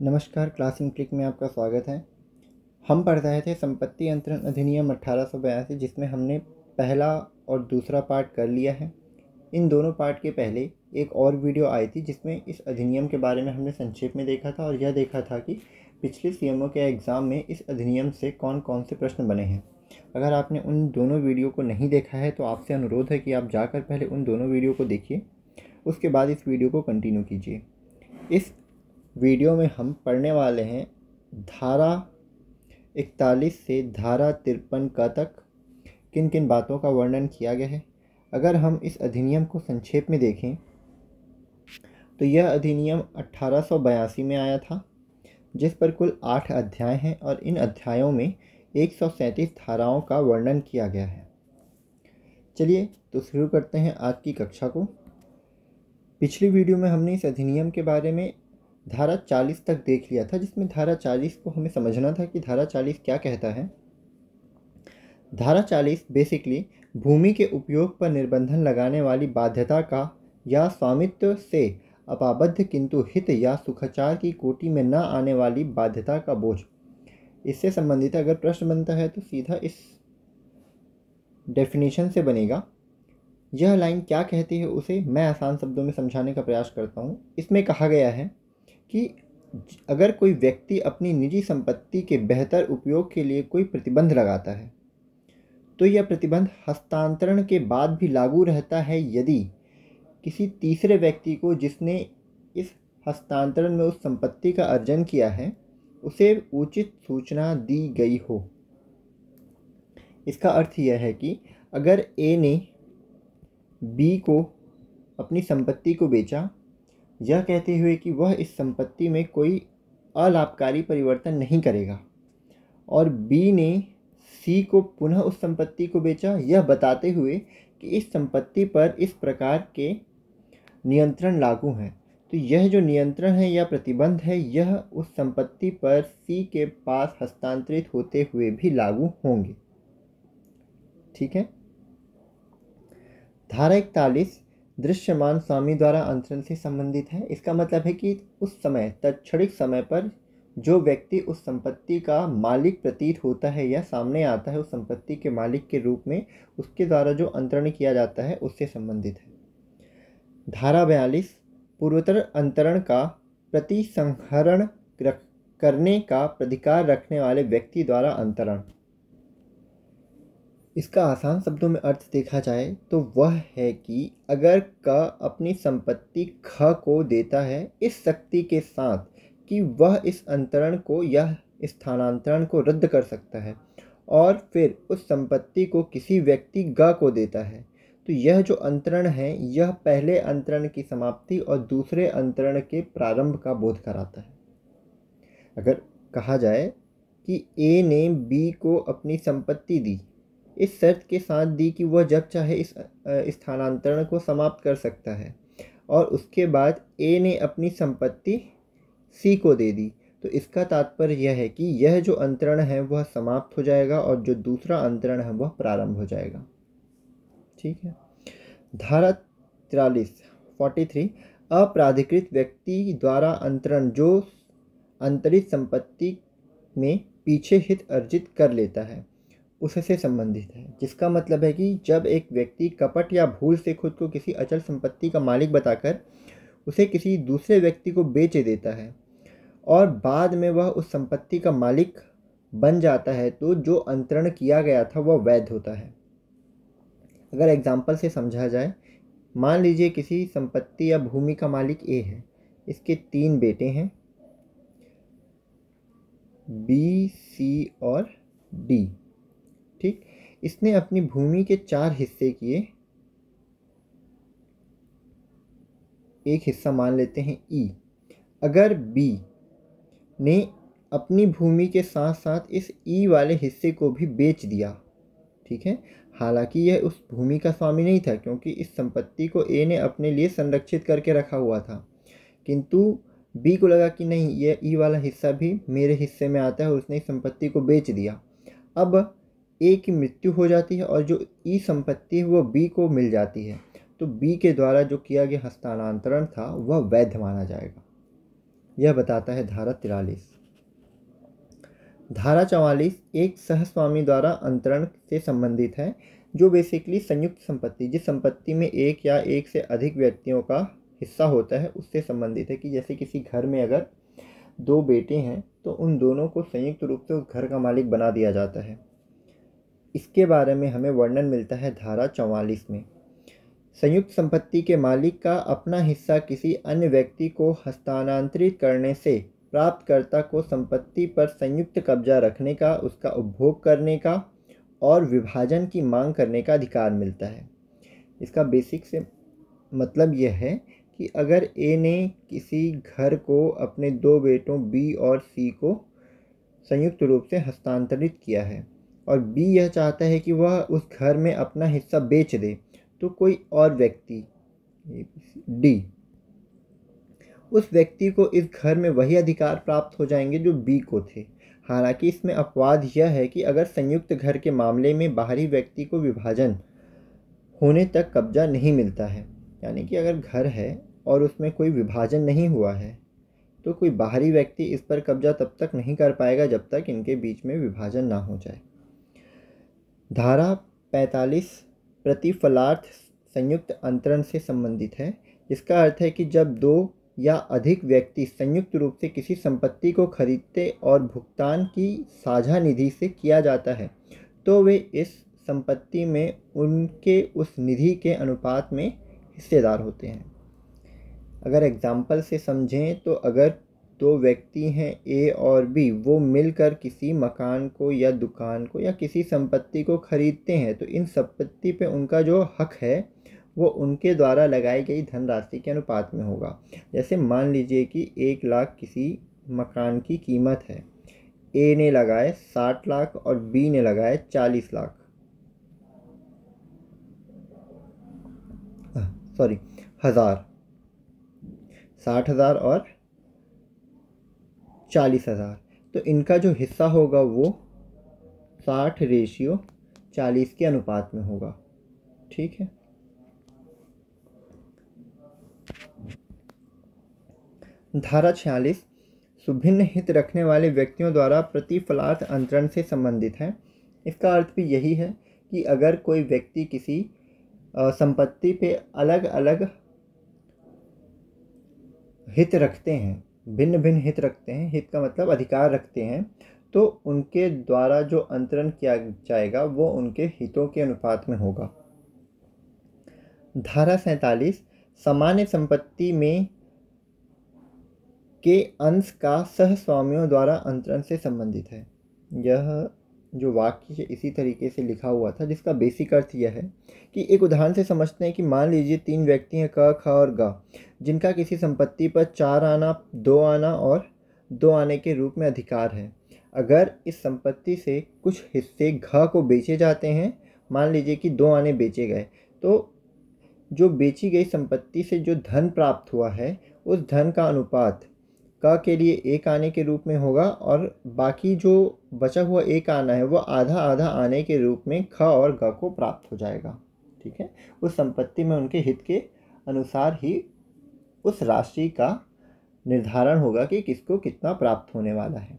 नमस्कार, classing click में आपका स्वागत है। हम पढ़ रहे थे संपत्ति अंतरण अधिनियम 1882, जिसमें हमने पहला और दूसरा पार्ट कर लिया है। इन दोनों पार्ट के पहले एक और वीडियो आई थी जिसमें इस अधिनियम के बारे में हमने संक्षेप में देखा था और यह देखा था कि पिछले सीएमओ के एग्ज़ाम में इस अधिनियम से कौन कौन से प्रश्न बने हैं। अगर आपने उन दोनों वीडियो को नहीं देखा है तो आपसे अनुरोध है कि आप जाकर पहले उन दोनों वीडियो को देखिए, उसके बाद इस वीडियो को कंटिन्यू कीजिए। इस वीडियो में हम पढ़ने वाले हैं धारा 41 से धारा 53 का तक किन किन बातों का वर्णन किया गया है। अगर हम इस अधिनियम को संक्षेप में देखें तो यह अधिनियम 1882 में आया था, जिस पर कुल 8 अध्याय हैं और इन अध्यायों में 137 धाराओं का वर्णन किया गया है। चलिए तो शुरू करते हैं आज की कक्षा को। पिछली वीडियो में हमने इस अधिनियम के बारे में धारा 40 तक देख लिया था, जिसमें धारा 40 को हमें समझना था कि धारा 40 क्या कहता है। धारा 40 बेसिकली भूमि के उपयोग पर निर्बंधन लगाने वाली बाध्यता का या स्वामित्व से अपाबद्ध किंतु हित या सुखाचार की कोटि में न आने वाली बाध्यता का बोझ, इससे संबंधित अगर प्रश्न बनता है तो सीधा इस डेफिनेशन से बनेगा। यह लाइन क्या कहती है उसे मैं आसान शब्दों में समझाने का प्रयास करता हूँ। इसमें कहा गया है कि अगर कोई व्यक्ति अपनी निजी संपत्ति के बेहतर उपयोग के लिए कोई प्रतिबंध लगाता है तो यह प्रतिबंध हस्तांतरण के बाद भी लागू रहता है यदि किसी तीसरे व्यक्ति को जिसने इस हस्तांतरण में उस संपत्ति का अर्जन किया है उसे उचित सूचना दी गई हो। इसका अर्थ यह है कि अगर ए ने बी को अपनी संपत्ति को बेचा, यह कहते हुए कि वह इस संपत्ति में कोई अलाभकारी परिवर्तन नहीं करेगा, और बी ने सी को पुनः उस संपत्ति को बेचा, यह बताते हुए कि इस संपत्ति पर इस प्रकार के नियंत्रण लागू हैं, तो यह जो नियंत्रण है या प्रतिबंध है यह उस संपत्ति पर सी के पास हस्तांतरित होते हुए भी लागू होंगे। ठीक है। धारा 41 दृश्यमान स्वामी द्वारा अंतरण से संबंधित है। इसका मतलब है कि उस समय तत्क्षणिक समय पर जो व्यक्ति उस संपत्ति का मालिक प्रतीत होता है या सामने आता है उस संपत्ति के मालिक के रूप में, उसके द्वारा जो अंतरण किया जाता है उससे संबंधित है। धारा 42 पूर्वोत्तर अंतरण का प्रतिसंहरण करने का अधिकार रखने वाले व्यक्ति द्वारा अंतरण। इसका आसान शब्दों में अर्थ देखा जाए तो वह है कि अगर क अपनी संपत्ति ख को देता है इस शक्ति के साथ कि वह इस अंतरण को या स्थानांतरण को रद्द कर सकता है और फिर उस संपत्ति को किसी व्यक्ति ग को देता है, तो यह जो अंतरण है यह पहले अंतरण की समाप्ति और दूसरे अंतरण के प्रारंभ का बोध कराता है। अगर कहा जाए कि ए ने बी को अपनी संपत्ति दी, इस शर्त के साथ दी कि वह जब चाहे इस स्थानांतरण को समाप्त कर सकता है, और उसके बाद ए ने अपनी संपत्ति सी को दे दी, तो इसका तात्पर्य यह है कि यह जो अंतरण है वह समाप्त हो जाएगा और जो दूसरा अंतरण है वह प्रारंभ हो जाएगा। ठीक है। धारा 43 अपराधिकृत व्यक्ति द्वारा अंतरण जो अंतरित संपत्ति में पीछे हित अर्जित कर लेता है उससे संबंधित है, जिसका मतलब है कि जब एक व्यक्ति कपट या भूल से खुद को किसी अचल संपत्ति का मालिक बताकर उसे किसी दूसरे व्यक्ति को बेच देता है और बाद में वह उस संपत्ति का मालिक बन जाता है, तो जो अंतरण किया गया था वह वैध होता है। अगर एग्जाम्पल से समझा जाए, मान लीजिए किसी संपत्ति या भूमि का मालिक ए है, इसके 3 बेटे हैं बी, सी और डी। ठीक। इसने अपनी भूमि के 4 हिस्से किए। एक हिस्सा मान लेते हैं ई। अगर बी ने अपनी भूमि के साथ साथ इस ई वाले हिस्से को भी बेच दिया, ठीक है, हालांकि यह उस भूमि का स्वामी नहीं था क्योंकि इस संपत्ति को ए ने अपने लिए संरक्षित करके रखा हुआ था, किंतु बी को लगा कि नहीं, यह ई वाला हिस्सा भी मेरे हिस्से में आता है और उसने इस संपत्ति को बेच दिया। अब ए की मृत्यु हो जाती है और जो ई संपत्ति है वो बी को मिल जाती है, तो बी के द्वारा जो किया गया हस्तांतरण था वह वैध माना जाएगा। यह बताता है धारा 43। धारा 44 एक सहस्वामी द्वारा अंतरण से संबंधित है, जो बेसिकली संयुक्त संपत्ति, जिस संपत्ति में एक या एक से अधिक व्यक्तियों का हिस्सा होता है, उससे संबंधित है। कि जैसे किसी घर में अगर दो बेटे हैं तो उन दोनों को संयुक्त रूप से उस घर का मालिक बना दिया जाता है। इसके बारे में हमें वर्णन मिलता है धारा 44 में। संयुक्त संपत्ति के मालिक का अपना हिस्सा किसी अन्य व्यक्ति को हस्तांतरित करने से प्राप्तकर्ता को संपत्ति पर संयुक्त कब्जा रखने का, उसका उपभोग करने का और विभाजन की मांग करने का अधिकार मिलता है। इसका बेसिक से मतलब यह है कि अगर ए ने किसी घर को अपने दो बेटों बी और सी को संयुक्त रूप से हस्तांतरित किया है और बी यह चाहता है कि वह उस घर में अपना हिस्सा बेच दे, तो कोई और व्यक्ति डी, उस व्यक्ति को इस घर में वही अधिकार प्राप्त हो जाएंगे जो बी को थे। हालांकि इसमें अपवाद यह है कि अगर संयुक्त घर के मामले में बाहरी व्यक्ति को विभाजन होने तक कब्जा नहीं मिलता है, यानी कि अगर घर है और उसमें कोई विभाजन नहीं हुआ है तो कोई बाहरी व्यक्ति इस पर कब्जा तब तक नहीं कर पाएगा जब तक इनके बीच में विभाजन ना हो जाए। धारा 45 प्रतिफलार्थ संयुक्त अंतरण से संबंधित है, जिसका अर्थ है कि जब दो या अधिक व्यक्ति संयुक्त रूप से किसी संपत्ति को खरीदते और भुगतान की साझा निधि से किया जाता है तो वे इस संपत्ति में उनके उस निधि के अनुपात में हिस्सेदार होते हैं। अगर एग्जाम्पल से समझें तो अगर दो व्यक्ति हैं ए और बी, वो मिलकर किसी मकान को या दुकान को या किसी संपत्ति को खरीदते हैं तो इन संपत्ति पे उनका जो हक है वो उनके द्वारा लगाई गई धनराशि के अनुपात में होगा। जैसे मान लीजिए कि 1 लाख किसी मकान की कीमत है, ए ने लगाए 60 लाख और बी ने लगाए 40 लाख, सॉरी 1000, 60,000 और 40,000, तो इनका जो हिस्सा होगा वो 60:40 के अनुपात में होगा। ठीक है। धारा 46 सुभिन्न हित रखने वाले व्यक्तियों द्वारा प्रतिफलार्थ अंतरण से संबंधित है। इसका अर्थ भी यही है कि अगर कोई व्यक्ति किसी संपत्ति पे अलग अलग हित रखते हैं, भिन्न भिन्न हित रखते हैं, हित का मतलब अधिकार रखते हैं, तो उनके द्वारा जो अंतरण किया जाएगा वो उनके हितों के अनुपात में होगा। धारा 47 सामान्य संपत्ति में के अंश का सहस्वामियों द्वारा अंतरण से संबंधित है। यह जो वाक्य इसी तरीके से लिखा हुआ था, जिसका बेसिक अर्थ यह है कि एक उदाहरण से समझते हैं कि मान लीजिए 3 व्यक्ति हैं क, ख और ग, जिनका किसी संपत्ति पर 4 आना, 2 आना और 2 आने के रूप में अधिकार है। अगर इस संपत्ति से कुछ हिस्से घ को बेचे जाते हैं, मान लीजिए कि 2 आने बेचे गए, तो जो बेची गई संपत्ति से जो धन प्राप्त हुआ है उस धन का अनुपात क के लिए 1 आने के रूप में होगा और बाकी जो बचा हुआ 1 आना है वो आधा आधा आने के रूप में ख और ग को प्राप्त हो जाएगा। ठीक है। उस संपत्ति में उनके हित के अनुसार ही उस राशि का निर्धारण होगा कि किसको कितना प्राप्त होने वाला है।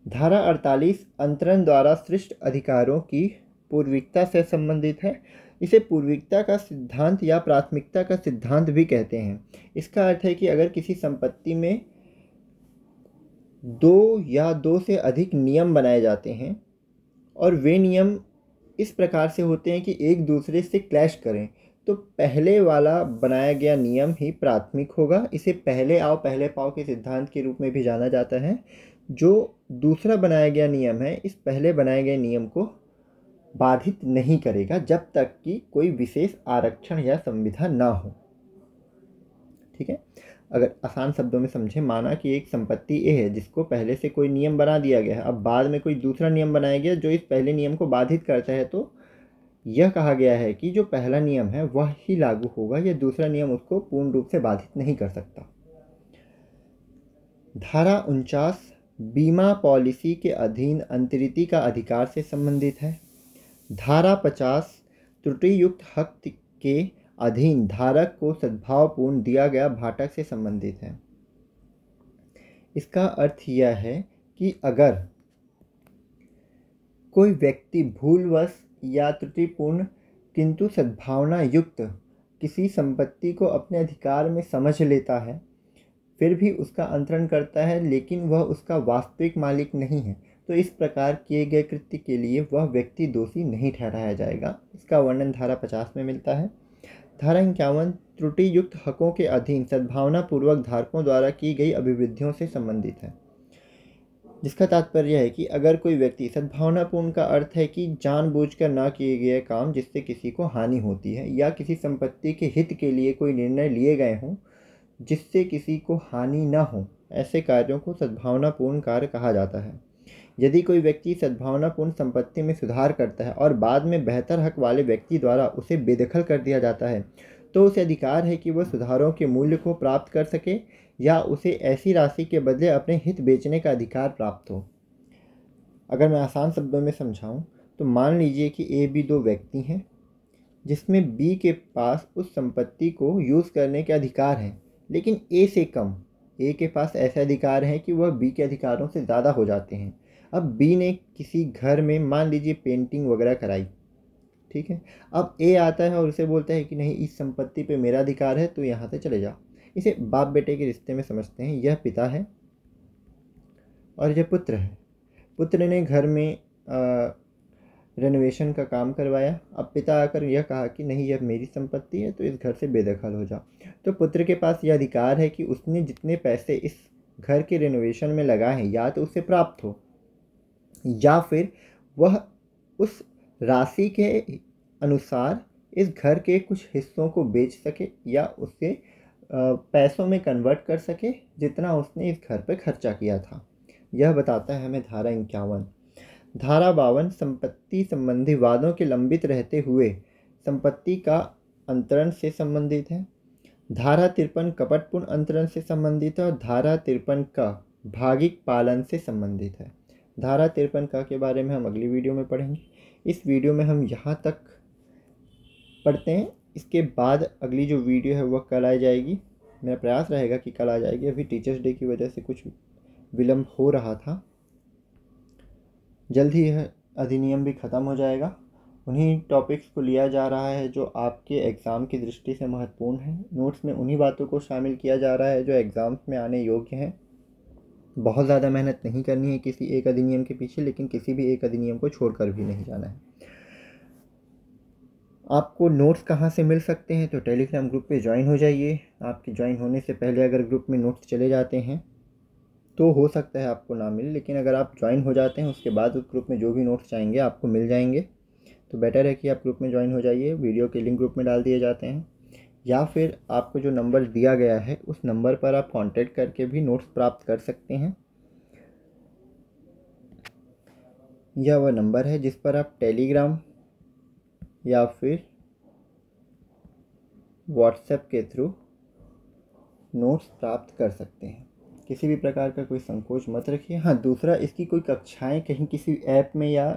धारा 48 अंतरण द्वारा सृष्ट अधिकारों की पूर्विकता से संबंधित है। इसे पूर्विकता का सिद्धांत या प्राथमिकता का सिद्धांत भी कहते हैं। इसका अर्थ है कि अगर किसी संपत्ति में 2 या 2 से अधिक नियम बनाए जाते हैं और वे नियम इस प्रकार से होते हैं कि एक दूसरे से क्लैश करें, तो पहले वाला बनाया गया नियम ही प्राथमिक होगा। इसे पहले आओ पहले पाओ के सिद्धांत के रूप में भी जाना जाता है। जो दूसरा बनाया गया नियम है, इस पहले बनाए गए नियम को बाधित नहीं करेगा जब तक कि कोई विशेष आरक्षण या संविधा ना हो। ठीक है। अगर आसान शब्दों में समझें, माना कि एक संपत्ति ए है जिसको पहले से कोई नियम बना दिया गया है, अब बाद में कोई दूसरा नियम बनाया गया जो इस पहले नियम को बाधित करता है, तो यह कहा गया है कि जो पहला नियम है वह ही लागू होगा, यह दूसरा नियम उसको पूर्ण रूप से बाधित नहीं कर सकता। धारा 49 बीमा पॉलिसी के अधीन अंतरिति का अधिकार से संबंधित है। धारा 50 त्रुटि युक्त हक के अधीन धारक को सद्भावपूर्ण दिया गया भाटक से संबंधित है। इसका अर्थ यह है कि अगर कोई व्यक्ति भूलवश या त्रुटिपूर्ण किंतु सद्भावना युक्त किसी संपत्ति को अपने अधिकार में समझ लेता है, फिर भी उसका अंतरण करता है, लेकिन वह उसका वास्तविक मालिक नहीं है, तो इस प्रकार किए गए कृत्य के लिए वह व्यक्ति दोषी नहीं ठहराया जाएगा। इसका वर्णन धारा 50 में मिलता है। धारा 51 त्रुटि युक्त हकों के अधीन सद्भावना पूर्वक धारकों द्वारा की गई अभिवृद्धियों से संबंधित है, जिसका तात्पर्य है कि अगर कोई व्यक्ति, सद्भावनापूर्ण का अर्थ है कि जानबूझकर ना किए गए काम जिससे किसी को हानि होती है, या किसी संपत्ति के हित के लिए कोई निर्णय लिए गए हों जिससे किसी को हानि न हो, ऐसे कार्यों को सद्भावनापूर्ण कार्य कहा जाता है। यदि कोई व्यक्ति सद्भावनापूर्ण संपत्ति में सुधार करता है और बाद में बेहतर हक वाले व्यक्ति द्वारा उसे बेदखल कर दिया जाता है, तो उसे अधिकार है कि वह सुधारों के मूल्य को प्राप्त कर सके या उसे ऐसी राशि के बदले अपने हित बेचने का अधिकार प्राप्त हो। अगर मैं आसान शब्दों में समझाऊं तो मान लीजिए कि ए बी दो व्यक्ति हैं, जिसमें बी के पास उस संपत्ति को यूज़ करने के अधिकार हैं, लेकिन ए से कम। ए के पास ऐसे अधिकार हैं कि वह बी के अधिकारों से ज़्यादा हो जाते हैं। अब बी ने किसी घर में मान लीजिए पेंटिंग वगैरह कराई, ठीक है। अब ए आता है और उसे बोलता है कि नहीं, इस संपत्ति पे मेरा अधिकार है, तो यहाँ से चले जा। इसे बाप बेटे के रिश्ते में समझते हैं। यह पिता है और यह पुत्र है। पुत्र ने घर में रेनोवेशन का काम करवाया। अब पिता आकर यह कहा कि नहीं, यह मेरी संपत्ति है, तो इस घर से बेदखल हो जा। तो पुत्र के पास यह अधिकार है कि उसने जितने पैसे इस घर के रेनोवेशन में लगाए हैं, या तो उसे प्राप्त हो, या फिर वह उस राशि के अनुसार इस घर के कुछ हिस्सों को बेच सके या उसे पैसों में कन्वर्ट कर सके जितना उसने इस घर पर खर्चा किया था। यह बताता है हमें धारा 51। धारा 52 संपत्ति संबंधी वादों के लंबित रहते हुए संपत्ति का अंतरण से संबंधित है। धारा 53 कपटपूर्ण अंतरण से संबंधित है और धारा 53 का भागिक पालन से संबंधित है। धारा 53 का के बारे में हम अगली वीडियो में पढ़ेंगे। इस वीडियो में हम यहाँ तक पढ़ते हैं। इसके बाद अगली जो वीडियो है वह कल आ जाएगी। मेरा प्रयास रहेगा कि कल आ जाएगी। अभी टीचर्स डे की वजह से कुछ विलम्ब हो रहा था। जल्द ही यह अधिनियम भी ख़त्म हो जाएगा। उन्हीं टॉपिक्स को लिया जा रहा है जो आपके एग्ज़ाम की दृष्टि से महत्वपूर्ण है। नोट्स में उन्हीं बातों को शामिल किया जा रहा है जो एग्ज़ाम्स में आने योग्य हैं। बहुत ज़्यादा मेहनत नहीं करनी है किसी एक अधिनियम के पीछे, लेकिन किसी भी एक अधिनियम को छोड़कर भी नहीं जाना है। आपको नोट्स कहाँ से मिल सकते हैं? तो टेलीग्राम ग्रुप पे ज्वाइन हो जाइए। आपके ज्वाइन होने से पहले अगर ग्रुप में नोट्स चले जाते हैं तो हो सकता है आपको ना मिले, लेकिन अगर आप ज्वाइन हो जाते हैं उसके बाद उस ग्रुप में जो भी नोट्स चाहेंगे आपको मिल जाएंगे। तो बेटर है कि आप ग्रुप में ज्वाइन हो जाइए। वीडियो के लिंक ग्रुप में डाल दिए जाते हैं, या फिर आपको जो नंबर दिया गया है उस नंबर पर आप कांटेक्ट करके भी नोट्स प्राप्त कर सकते हैं। यह वह नंबर है जिस पर आप टेलीग्राम या फिर व्हाट्सएप के थ्रू नोट्स प्राप्त कर सकते हैं। किसी भी प्रकार का कोई संकोच मत रखिए। हाँ, दूसरा, इसकी कोई कक्षाएं कहीं किसी ऐप में या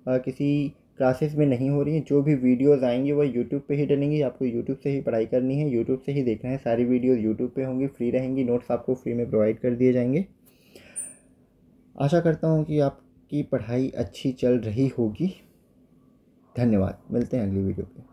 किसी क्लासेस में नहीं हो रही हैं। जो भी वीडियोस आएंगी वह यूट्यूब पे ही डलेंगी। आपको यूट्यूब से ही पढ़ाई करनी है, यूट्यूब से ही देखना है। सारी वीडियोस यूट्यूब पे होंगी, फ्री रहेंगी। नोट्स आपको फ्री में प्रोवाइड कर दिए जाएंगे। आशा करता हूँ कि आपकी पढ़ाई अच्छी चल रही होगी। धन्यवाद। मिलते हैं अगली वीडियो पे।